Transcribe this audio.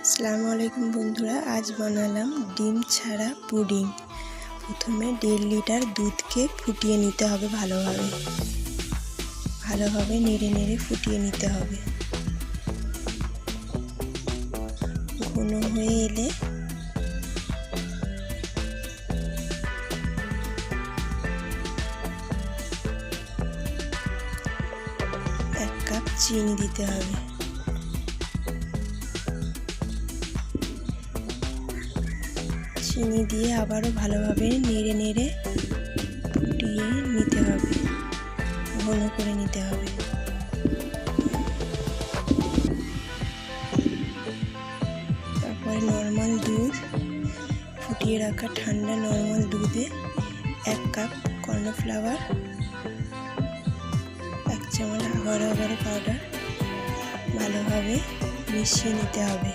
আসসালামু আলাইকুম বন্ধুরা, আজ বানালাম ডিম ছাড়া পুডিং। প্রথমে 1.5 লিটার দুধকে ফুটিয়ে নিতে হবে ভালোভাবে নেড়ে নেড়ে ফুটিয়ে নিতে হবে। ঘন হয়ে এলে এক কাপ চিনি দিতে হবে। চিনি দিয়ে আবারও ভালোভাবে নেড়ে নেড়ে ফুটিয়ে নিতে হবে, ঘন করে নিতে হবে। তারপরে নর্মাল দুধ, ফুটিয়ে রাখা ঠান্ডা নর্মাল দুধে 1 কাপ কর্নফ্লাওয়ার, 1 চামচ আগারো পাউডার ভালোভাবে মিশিয়ে নিতে হবে।